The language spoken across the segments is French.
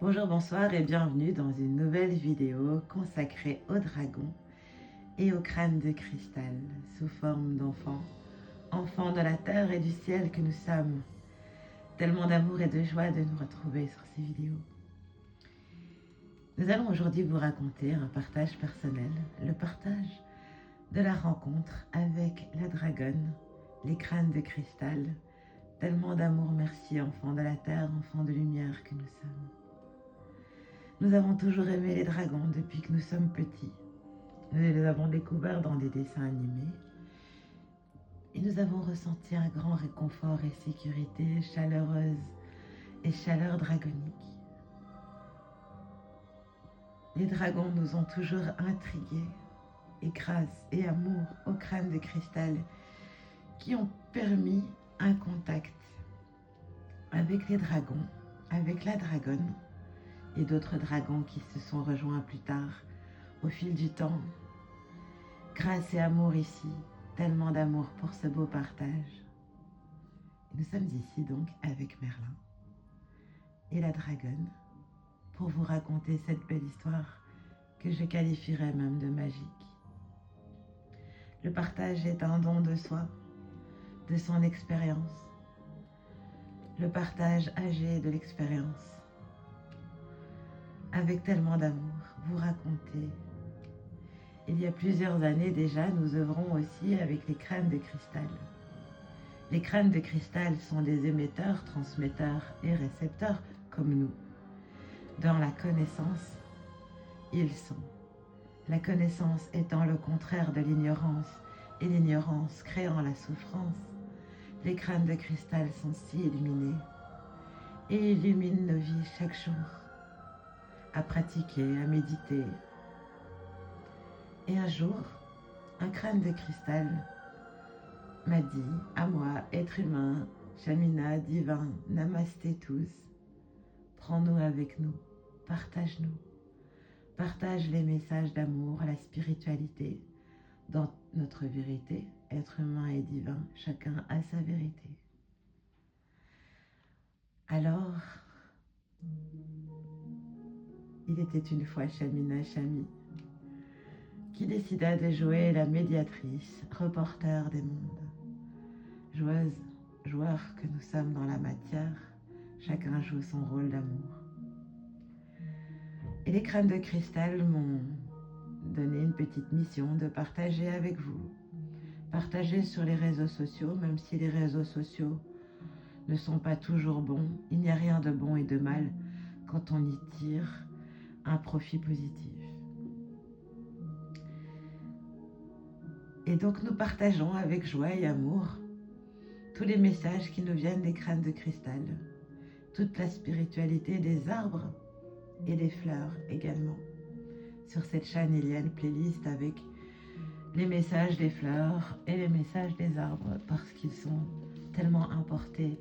Bonjour, bonsoir et bienvenue dans une nouvelle vidéo consacrée aux dragons et aux crânes de cristal sous forme d'enfants, enfants de la terre et du ciel que nous sommes. Tellement d'amour et de joie de nous retrouver sur ces vidéos. Nous allons aujourd'hui vous raconter un partage personnel, le partage de la rencontre avec la dragonne, les crânes de cristal. Tellement d'amour, merci enfants de la terre, enfants de lumière que nous sommes. Nous avons toujours aimé les dragons depuis que nous sommes petits. Nous les avons découverts dans des dessins animés et nous avons ressenti un grand réconfort et sécurité chaleureuse et chaleur dragonique. Les dragons nous ont toujours intrigués et grâce et amour aux crânes de cristal qui ont permis un contact avec les dragons, avec la dragonne et d'autres dragons qui se sont rejoints plus tard au fil du temps. Grâce et amour ici, tellement d'amour pour ce beau partage. Nous sommes ici donc avec Merlin et la dragonne pour vous raconter cette belle histoire que je qualifierais même de magique. Le partage est un don de soi, de son expérience. Le partage âgé de l'expérience. Avec tellement d'amour, vous raconter. Il y a plusieurs années déjà, nous œuvrons aussi avec les crânes de cristal. Les crânes de cristal sont des émetteurs, transmetteurs et récepteurs comme nous. Dans la connaissance, ils sont. La connaissance étant le contraire de l'ignorance et l'ignorance créant la souffrance. Les crânes de cristal sont si illuminés et illuminent nos vies chaque jour, à pratiquer, à méditer. Et un jour, un crâne de cristal m'a dit, à moi, être humain, Shamina, divin, namasté tous, prends-nous avec nous, partage-nous, partage les messages d'amour, la spiritualité, dans notre vérité, être humain et divin, chacun a sa vérité. Alors, il était une fois Shamina Shami, qui décida de jouer la médiatrice, reporter des mondes. Joueuse, joueur que nous sommes dans la matière, chacun joue son rôle d'amour. Et les crânes de cristal m'ont donné une petite mission de partager avec vous. Partager sur les réseaux sociaux, même si les réseaux sociaux ne sont pas toujours bons. Il n'y a rien de bon et de mal quand on y tire un profit positif. Et donc nous partageons avec joie et amour tous les messages qui nous viennent des crânes de cristal, toute la spiritualité des arbres et des fleurs également. Sur cette chaîne, il y a une playlist avec les messages des fleurs et les messages des arbres parce qu'ils sont tellement importés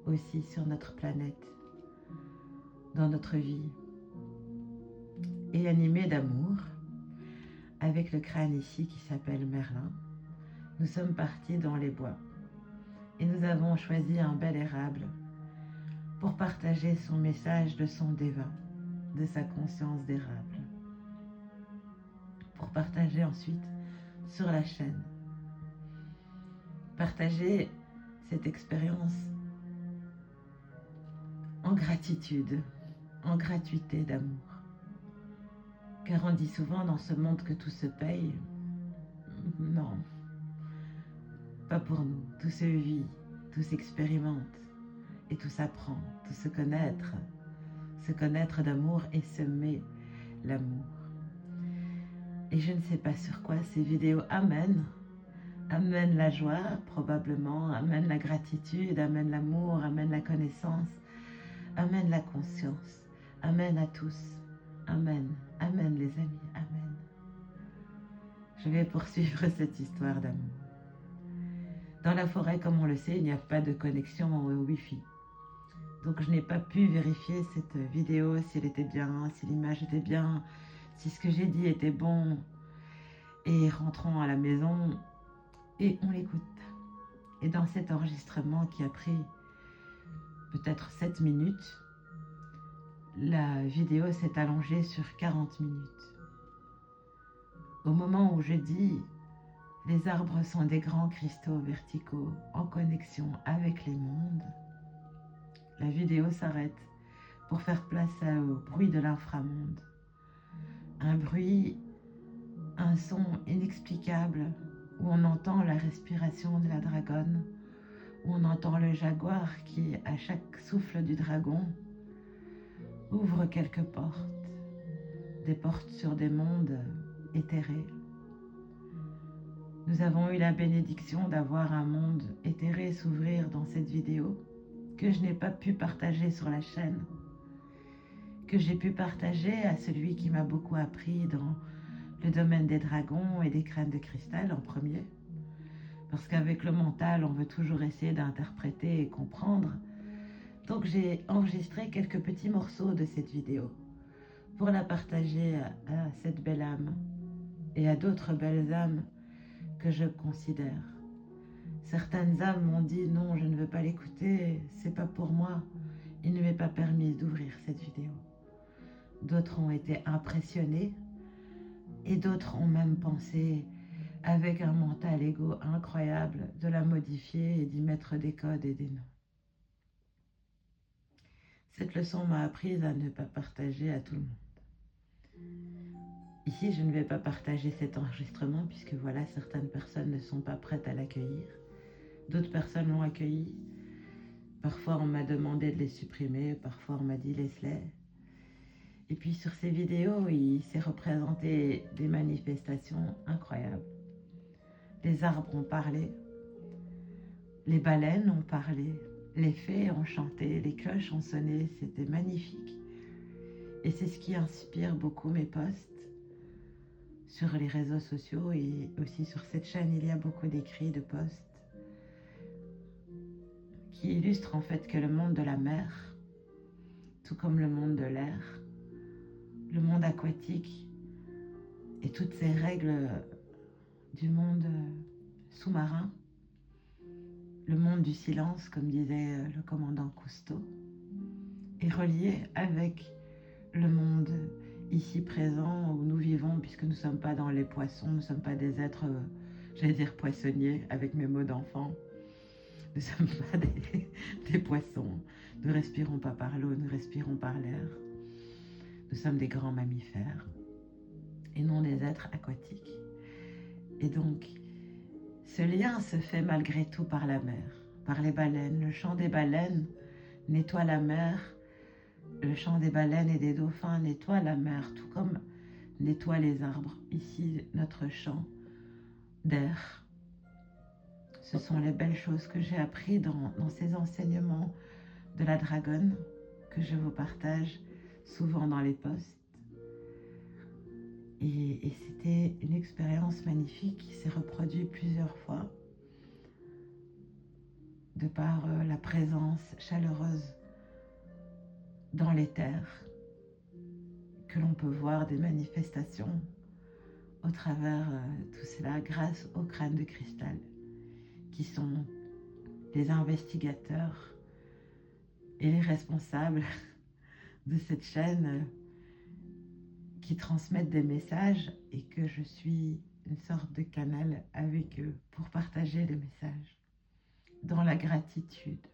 aussi sur notre planète, dans notre vie. Et animés d'amour, avec le crâne ici qui s'appelle Merlin, nous sommes partis dans les bois et nous avons choisi un bel érable pour partager son message de son déva, de sa conscience d'érable. Pour partager ensuite sur la chaîne. Partager cette expérience en gratitude, en gratuité d'amour. Car on dit souvent dans ce monde que tout se paye. Non, pas pour nous. Tout se vit, tout s'expérimente et tout s'apprend, tout se connaître d'amour et semer l'amour. Et je ne sais pas sur quoi ces vidéos amènent la joie probablement, amènent la gratitude, amènent l'amour, amènent la connaissance, amènent la conscience, amènent à tous. Amen, amen les amis, amen. Je vais poursuivre cette histoire d'amour. Dans la forêt, comme on le sait, il n'y a pas de connexion au Wi-Fi. Donc je n'ai pas pu vérifier cette vidéo, si elle était bien, si l'image était bien, si ce que j'ai dit était bon. Et rentrons à la maison et on l'écoute. Et dans cet enregistrement qui a pris peut-être 7 minutes, la vidéo s'est allongée sur 40 minutes. Au moment où je dis « Les arbres sont des grands cristaux verticaux en connexion avec les mondes », la vidéo s'arrête pour faire place au bruit de l'inframonde. Un bruit, un son inexplicable où on entend la respiration de la dragonne, où on entend le jaguar qui, à chaque souffle du dragon, ouvre quelques portes, des portes sur des mondes éthérés. Nous avons eu la bénédiction d'avoir un monde éthéré s'ouvrir dans cette vidéo que je n'ai pas pu partager sur la chaîne, que j'ai pu partager à celui qui m'a beaucoup appris dans le domaine des dragons et des crânes de cristal en premier, parce qu'avec le mental, on veut toujours essayer d'interpréter et comprendre. Donc j'ai enregistré quelques petits morceaux de cette vidéo pour la partager à cette belle âme et à d'autres belles âmes que je considère. Certaines âmes m'ont dit non, je ne veux pas l'écouter, c'est pas pour moi, il ne m'est pas permis d'ouvrir cette vidéo. D'autres ont été impressionnés et d'autres ont même pensé, avec un mental égo incroyable, de la modifier et d'y mettre des codes et des noms. Cette leçon m'a appris à ne pas partager à tout le monde. Ici, je ne vais pas partager cet enregistrement puisque voilà, certaines personnes ne sont pas prêtes à l'accueillir. D'autres personnes l'ont accueilli. Parfois, on m'a demandé de les supprimer, parfois on m'a dit laisse-les. Et puis sur ces vidéos, il s'est représenté des manifestations incroyables. Les arbres ont parlé, les baleines ont parlé, les fées ont chanté, les cloches ont sonné, c'était magnifique. Et c'est ce qui inspire beaucoup mes posts sur les réseaux sociaux et aussi sur cette chaîne, il y a beaucoup d'écrits, de posts qui illustrent en fait que le monde de la mer, tout comme le monde de l'air, le monde aquatique et toutes ces règles du monde sous-marin, le monde du silence, comme disait le commandant Cousteau, est relié avec le monde ici présent où nous vivons, puisque nous ne sommes pas dans les poissons, nous ne sommes pas des êtres, j'allais dire poissonniers, avec mes mots d'enfant. Nous ne sommes pas des poissons. Nous ne respirons pas par l'eau, nous respirons par l'air. Nous sommes des grands mammifères et non des êtres aquatiques. Et donc, ce lien se fait malgré tout par la mer, par les baleines. Le chant des baleines nettoie la mer. Le chant des baleines et des dauphins nettoie la mer, tout comme nettoie les arbres. Ici, notre chant d'air. Ce sont les belles choses que j'ai appris dans ces enseignements de la dragonne que je vous partage souvent dans les posts. Et c'était une expérience magnifique qui s'est reproduite plusieurs fois de par la présence chaleureuse dans l'éther, que l'on peut voir des manifestations au travers tout cela grâce aux crânes de cristal qui sont les investigateurs et les responsables de cette chaîne qui transmettent des messages et que je suis une sorte de canal avec eux pour partager les messages. Dans la gratitude.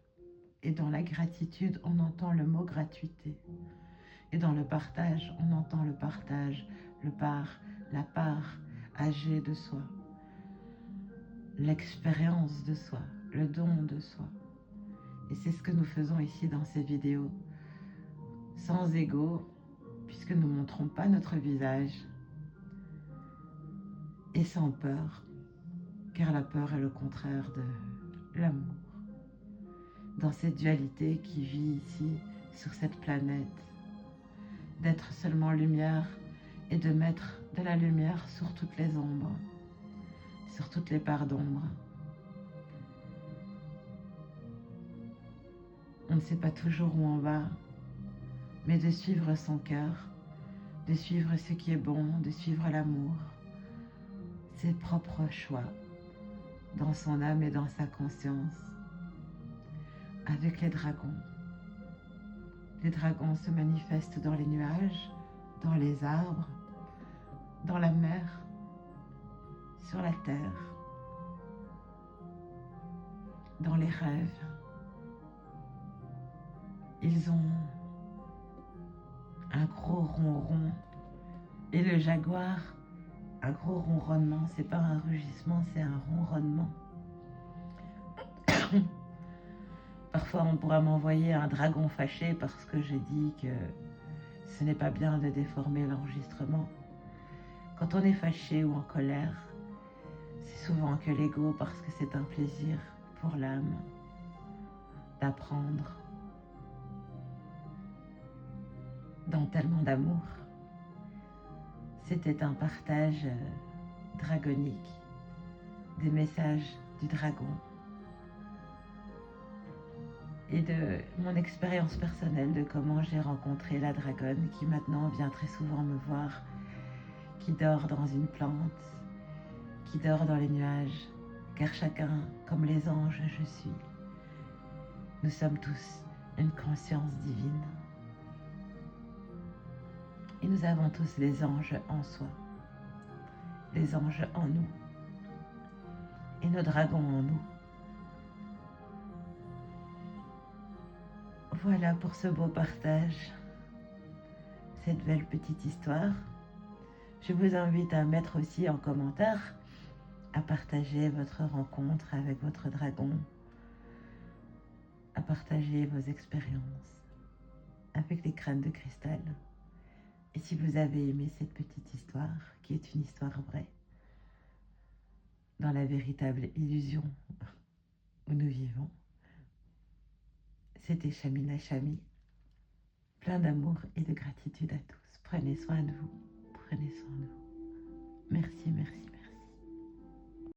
Et dans la gratitude, on entend le mot gratuité. Et dans le partage, on entend le partage, la part âgée de soi, l'expérience de soi, le don de soi. Et c'est ce que nous faisons ici dans ces vidéos, sans ego, puisque nous ne montrons pas notre visage, et sans peur, car la peur est le contraire de l'amour. Dans cette dualité qui vit ici, sur cette planète, d'être seulement lumière et de mettre de la lumière sur toutes les ombres, sur toutes les parts d'ombre. On ne sait pas toujours où on va, mais de suivre son cœur, de suivre ce qui est bon, de suivre l'amour, ses propres choix, dans son âme et dans sa conscience, avec les dragons. Les dragons se manifestent dans les nuages, dans les arbres, dans la mer, sur la terre, dans les rêves. Ils ont un gros ronron et le jaguar, un gros ronronnement, c'est pas un rugissement, c'est un ronronnement. Parfois on pourra m'envoyer un dragon fâché parce que j'ai dit que ce n'est pas bien de déformer l'enregistrement. Quand on est fâché ou en colère, c'est souvent que l'ego, parce que c'est un plaisir pour l'âme d'apprendre dans tellement d'amour. C'était un partage dragonique des messages du dragon et de mon expérience personnelle de comment j'ai rencontré la dragonne qui maintenant vient très souvent me voir, qui dort dans une plante, qui dort dans les nuages, car chacun, comme les anges, je suis. Nous sommes tous une conscience divine. Et nous avons tous les anges en soi, les anges en nous, et nos dragons en nous. Voilà pour ce beau partage, cette belle petite histoire. Je vous invite à mettre aussi en commentaire, à partager votre rencontre avec votre dragon, à partager vos expériences avec les crânes de cristal. Et si vous avez aimé cette petite histoire, qui est une histoire vraie, dans la véritable illusion où nous vivons, c'était Chamina Chami. Plein d'amour et de gratitude à tous. Prenez soin de vous.